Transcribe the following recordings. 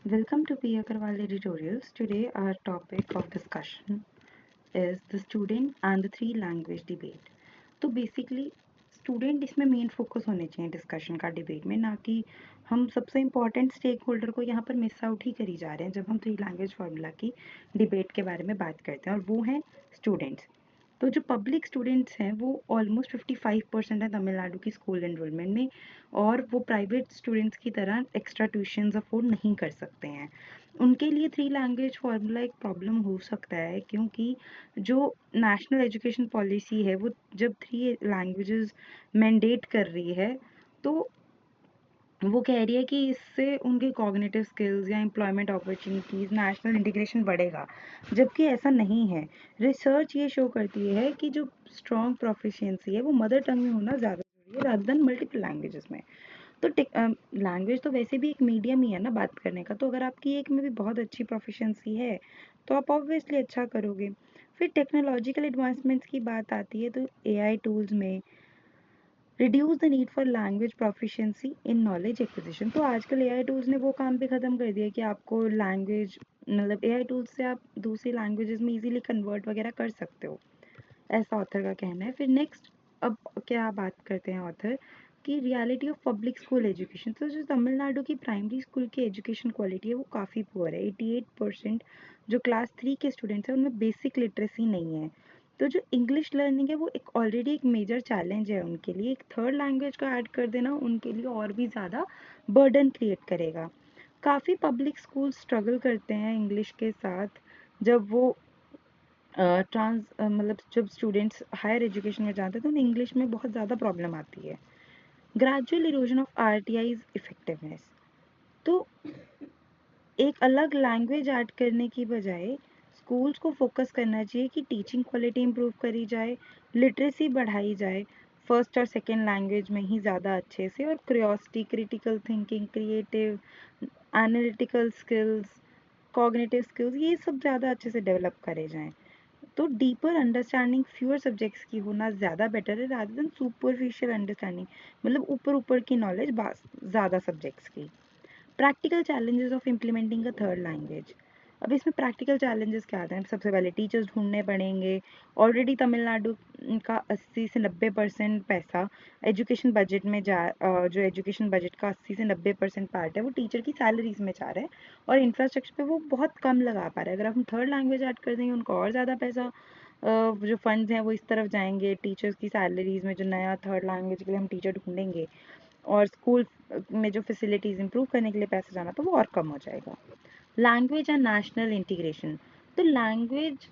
Welcome to P. Agarwal Editorials. Today, our topic of discussion is the student and the three language debate. तो basically student इसमें main focus होने चाहिए discussion का debate में, ना कि हम सबसे इम्पॉर्टेंट स्टेक होल्डर को यहाँ पर मिस आउट ही करी जा रहे हैं जब हम थ्री लैंग्वेज फार्मूला की डिबेट के बारे में बात करते हैं, और वो हैं स्टूडेंट्स। तो जो पब्लिक स्टूडेंट्स हैं वो ऑलमोस्ट 55% है तमिलनाडु की स्कूल एनरोलमेंट में, और वो प्राइवेट स्टूडेंट्स की तरह एक्स्ट्रा ट्यूशन्स अफोर्ड नहीं कर सकते हैं। उनके लिए थ्री लैंग्वेज फार्मूला एक प्रॉब्लम हो सकता है, क्योंकि जो नेशनल एजुकेशन पॉलिसी है वो जब थ्री लैंग्वेजेस मैंडेट कर रही है, तो वो कह रही है कि इससे उनके कॉग्निटिव स्किल्स या एम्प्लॉयमेंट अपॉर्चुनिटीज़, नेशनल इंटीग्रेशन बढ़ेगा, जबकि ऐसा नहीं है। रिसर्च ये शो करती है कि जो स्ट्रॉन्ग प्रोफिशिएंसी है वो मदर टंग में होना ज़्यादा जरूरी है रादर देन मल्टीपल लैंग्वेजेस में। तो लैंग्वेज तो वैसे भी एक मीडियम ही है ना बात करने का, तो अगर आपकी एक में भी बहुत अच्छी प्रोफिशिएंसी है तो आप ऑब्वियसली अच्छा करोगे। फिर टेक्नोलॉजिकल एडवांसमेंट्स की बात आती है, तो एआई टूल्स में reduce the need for language proficiency in knowledge acquisition. तो आजकल एआई टूल्स ने वो काम भी ख़त्म कर दिया कि आपको लैंग्वेज, मतलब एआई टूल्स से आप दूसरी लैंग्वेजेस में इजीली कन्वर्ट वगैरह कर सकते हो, ऐसा ऑथर का कहना है। फिर नेक्स्ट, अब क्या बात करते हैं ऑथर कि reality of public school education. तो जो तमिलनाडु की प्राइमरी स्कूल की एजुकेशन क्वालिटी है वो काफ़ी पुअर है। 88% जो क्लास 3 के स्टूडेंट्स हैं उनमें बेसिक लिटरेसी नहीं है। तो जो इंग्लिश लर्निंग है वो एक ऑलरेडी एक मेजर चैलेंज है उनके लिए, एक थर्ड लैंग्वेज का ऐड कर देना उनके लिए और भी ज़्यादा बर्डन क्रिएट करेगा। काफ़ी पब्लिक स्कूल स्ट्रगल करते हैं इंग्लिश के साथ, जब वो मतलब जब स्टूडेंट्स हायर एजुकेशन में जाते हैं तो उन्हें इंग्लिश में बहुत ज़्यादा प्रॉब्लम आती है। Gradual erosion of RTIs effectiveness. तो एक अलग लैंग्वेज ऐड करने की बजाय स्कूल्स को फोकस करना चाहिए कि टीचिंग क्वालिटी इंप्रूव करी जाए, लिटरेसी बढ़ाई जाए फर्स्ट और सेकेंड लैंग्वेज में ही ज़्यादा अच्छे से, और curiosity, critical thinking, creative, analytical skills, cognitive skills, ये सब ज़्यादा अच्छे से डेवलप करे जाएं। तो डीपर अंडरस्टैंडिंग फ्यूअर सब्जेक्ट्स की होना ज़्यादा बेटर है रादर देन सुपरफिशियल अंडरस्टैंडिंग, मतलब ऊपर ऊपर की नॉलेज ज़्यादा सब्जेक्ट्स की। Practical challenges of implementing a third language. अब इसमें प्रैक्टिकल चैलेंजेस क्या आते हैं? सबसे पहले टीचर्स ढूंढने पड़ेंगे। ऑलरेडी तमिलनाडु का 80 से 90% पैसा एजुकेशन बजट में जो एजुकेशन बजट का 80 से 90% पार्ट है वो टीचर की सैलरीज में जा रहा है, और इंफ्रास्ट्रक्चर पे वो बहुत कम लगा पा रहा है। अगर हम थर्ड लैंग्वेज ऐड कर देंगे उनको और ज़्यादा पैसा, जो फंड्स हैं वो इस तरफ जाएंगे टीचर्स की सैलरीज में, जो नया थर्ड लैंग्वेज के लिए हम टीचर ढूंढेंगे, और स्कूल में जो फैसिलिटीज़ इंप्रूव करने के लिए पैसा जाना तो वो और कम हो जाएगा। Language and national integration. तो लैंग्वेज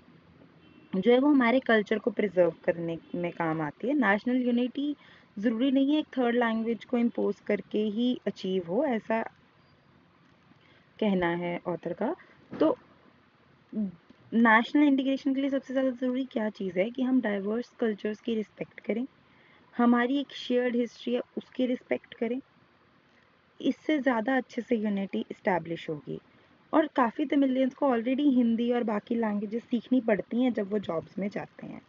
जो है वो हमारे कल्चर को प्रिजर्व करने में काम आती है। नेशनल यूनिटी ज़रूरी नहीं है एक थर्ड लैंग्वेज को इम्पोज करके ही अचीव हो, ऐसा कहना है ऑथर का। तो नेशनल इंटीग्रेशन के लिए सबसे ज़्यादा ज़रूरी क्या चीज़ है कि हम डाइवर्स कल्चर्स की रिस्पेक्ट करें, हमारी एक शेयर्ड हिस्ट्री है उसकी रिस्पेक्ट करें। इससे ज़्यादा अच्छे से यूनिटी इस्टेब्लिश होगी। और काफ़ी तमिलियंस को ऑलरेडी हिंदी और बाकी लैंग्वेजेस सीखनी पड़ती हैं जब वो जॉब्स में जाते हैं।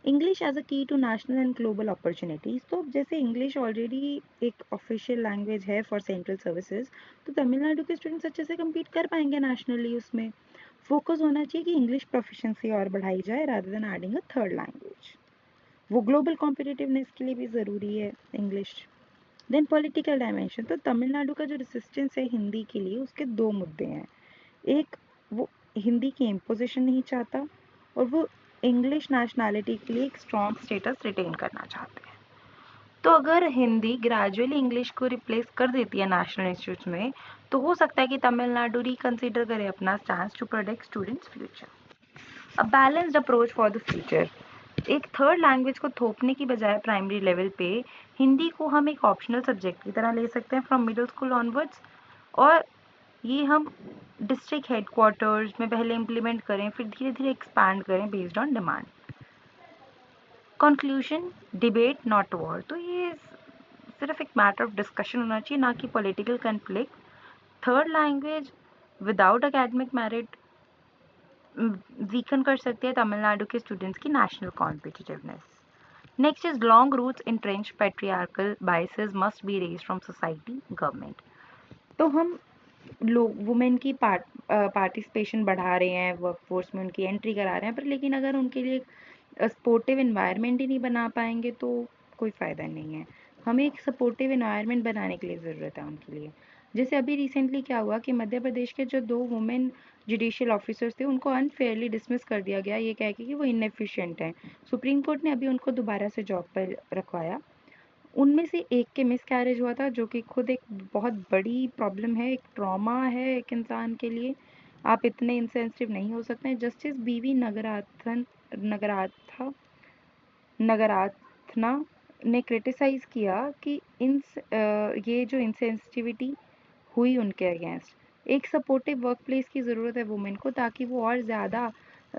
English as a key to national and global opportunities. तो जैसे इंग्लिश ऑलरेडी एक ऑफिशियल लैंग्वेज है फॉर सेंट्रल सर्विसेज, तो तमिलनाडु के स्टूडेंट्स अच्छे से कम्पीट कर पाएंगे नेशनली उसमें। फोकस होना चाहिए कि इंग्लिश प्रोफिशेंसी और बढ़ाई जाए rather than adding a third language. वो ग्लोबल कॉम्पिटिटिवनेस के लिए भी ज़रूरी है इंग्लिश। Then political dimension. तो तमिलनाडु का जो रेसिस्टेंस है हिंदी के लिए उसके दो मुद्दे हैं। एक, वो हिंदी की इम्पोजिशन नहीं चाहता, और वो इंग्लिश नेशनैलिटी के लिए एक स्ट्रॉन्ग स्टेटस रिटेन करना चाहते हैं। तो अगर हिंदी ग्रेजुअली इंग्लिश को रिप्लेस कर देती है नेशनल इंस्टीट्यूट्स में, तो हो सकता है कि तमिलनाडु रिकंसिडर करे अपना stand to protect students future. A balanced approach for the future. एक थर्ड लैंग्वेज को थोपने की बजाय प्राइमरी लेवल पे हिंदी को हम एक ऑप्शनल सब्जेक्ट की तरह ले सकते हैं फ्रॉम मिडिल स्कूल ऑनवर्ड्स, और ये हम डिस्ट्रिक्ट हेडक्वार्टर्स में पहले इम्प्लीमेंट करें, फिर धीरे धीरे एक्सपैंड करें based on demand. Conclusion, debate not war. तो ये सिर्फ एक मैटर ऑफ डिस्कशन होना चाहिए, ना कि political conflict. Third language without academic merit weaken कर सकती है तमिलनाडु के स्टूडेंट्स की national competitiveness. Next is long roots entrenched patriarchal biases must be raised from society, government। तो हम लोग वुमेन की पार्टिसिपेशन बढ़ा रहे हैं, वर्कफोर्स में उनकी एंट्री करा रहे हैं, पर लेकिन अगर उनके लिए सपोर्टिव इन्वायरमेंट ही नहीं बना पाएंगे तो कोई फ़ायदा नहीं है। हमें एक सपोर्टिव इन्वायरमेंट बनाने के लिए ज़रूरत है उनके लिए। जैसे अभी रिसेंटली क्या हुआ कि मध्य प्रदेश के जो 2 वुमेन जुडिशियल ऑफिसर्स थे उनको अनफेयरली डिसमिस कर दिया गया, ये कह के कि वो इनएफिशिएंट हैं। सुप्रीम कोर्ट ने अभी उनको दोबारा से जॉब पर रखवाया। उनमें से एक के मिसकैरेज हुआ था, जो कि खुद एक बहुत बड़ी प्रॉब्लम है, एक ट्रॉमा है एक इंसान के लिए। आप इतने इंसेंसिटिव नहीं हो सकते हैं। जस्टिस बीवी नगराथा नगराथना ने क्रिटिसाइज किया कि ये जो इंसेंसिटिविटी हुई उनके अगेंस्ट, एक सपोर्टिव वर्कप्लेस की ज़रूरत है वुमेन को, ताकि वो और ज़्यादा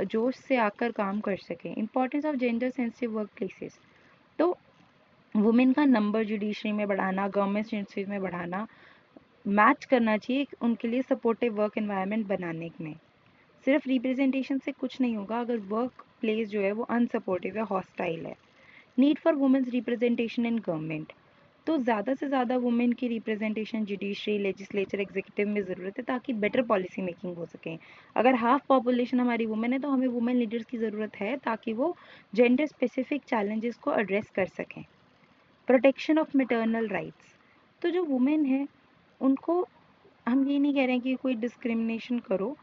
जोश से आकर काम कर सकें। Importance of gender sensitive work places, तो वुमेन का नंबर जुडिशरी में बढ़ाना, गवर्नमेंट एजेंसीज में बढ़ाना मैच करना चाहिए उनके लिए सपोर्टिव वर्क एनवायरनमेंट बनाने में। सिर्फ रिप्रेजेंटेशन से कुछ नहीं होगा अगर वर्क प्लेस जो है वो अनसपोर्टिव है, हॉस्टाइल है। Need for women's representation in government, तो ज़्यादा से ज़्यादा वुमेन की रिप्रेजेंटेशन जुडिशरी, लेजिस्लेचर, एग्जीक्यूटिव में ज़रूरत है, ताकि बेटर पॉलिसी मेकिंग हो सके। अगर हाफ पॉपुलेशन हमारी वुमेन है तो हमें वुमेन लीडर्स की ज़रूरत है, ताकि वो जेंडर स्पेसिफिक चैलेंजेस को एड्रेस कर सकें। प्रोटेक्शन ऑफ मैटरनल राइट्स, तो जो वुमेन है उनको हम ये नहीं कह रहे हैं कि कोई डिस्क्रिमिनेशन करो,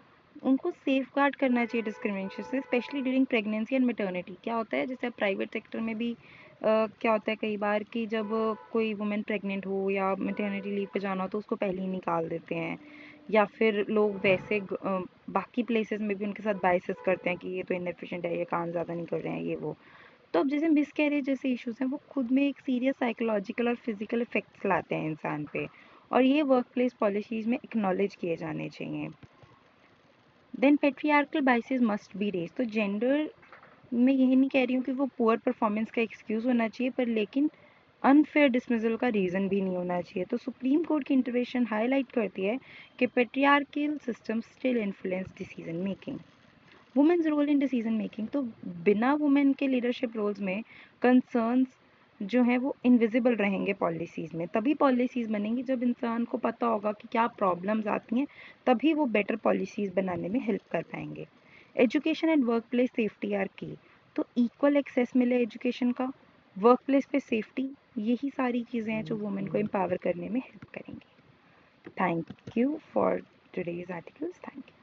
उनको सेफ गार्ड करना चाहिए डिस्क्रिमिनेशन से, specially during pregnancy and maternity. क्या होता है, जैसे प्राइवेट सेक्टर में भी क्या होता है कई बार कि जब कोई वुमेन प्रेग्नेंट हो या मैटरनिटी लीव पे जाना हो तो उसको पहले ही निकाल देते हैं, या फिर लोग वैसे बाकी प्लेसेस में भी उनके साथ बाइसेस करते हैं कि ये तो इनएफिशिएंट है, ये काम ज़्यादा नहीं कर रहे हैं, ये वो। तो अब जैसे मिसकैरेज जैसे इश्यूज हैं वो खुद में एक सीरियस साइकोलॉजिकल और फिजिकल इफेक्ट्स लाते हैं इंसान पे, और ये वर्कप्लेस पॉलिसीज में एक्नॉलेज किए जाने चाहिए। Then patriarchal biases must be raise, तो जेंडर मैं यही नहीं कह रही हूँ कि वो पुअर परफॉर्मेंस का एक्सक्यूज़ होना चाहिए, पर लेकिन अनफेयर डिसमिसल का रीज़न भी नहीं होना चाहिए। तो सुप्रीम कोर्ट की इंटरवेंशन हाईलाइट करती है कि patriarchal system still influence decision making. Women's role in decision making, तो बिना वुमेन के लीडरशिप रोल्स में कंसर्न्स जो हैं वो इनविजिबल रहेंगे पॉलिसीज़ में। तभी पॉलिसीज़ बनेंगी जब इंसान को पता होगा कि क्या प्रॉब्लम्स आती हैं, तभी वो बेटर पॉलिसीज़ बनाने में हेल्प कर पाएंगे। Education and workplace safety are key, तो इक्वल एक्सेस मिले एजुकेशन का, वर्क प्लेस पे सेफ्टी, यही सारी चीज़ें हैं जो वुमेन को एम्पावर करने में हेल्प करेंगी। Thank you for today's articles. Thank you.